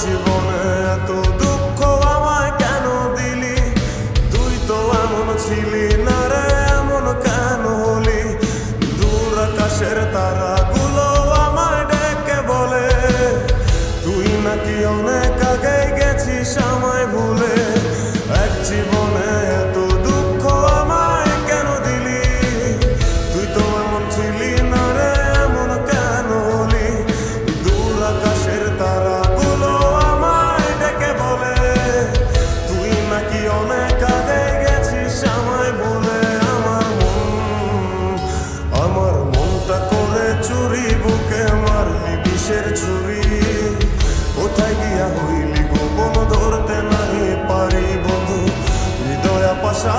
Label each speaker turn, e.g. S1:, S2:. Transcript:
S1: জীবনে এত দুঃখ আমায় কেন দিলি? তুই তো এমন ছিলি না রে, এমন কেন হলি? দূর আকাশের তারাগুলো আমায় ডেকে বলে তুই নাকি অনেক আগেই গেছিস আমায় ভুলে। এক জীবনে এত দুঃখ আমায় কেন দিলি? তুই তো এমন ছিলি না রে, এমন কেন হলি? দূর আকাশের তারাগুলো আমায় ডেকে বলে তুই নাকি অনেক আগেই গেছিস আমায় ভুলে। আমার মনটা করে চুরি, বুকে মারলি বিষের ছুরি। কোথায় গিয়া হইলি গোপন, ধরতে নাই পারি বন্ধু। হৃদয় পাশা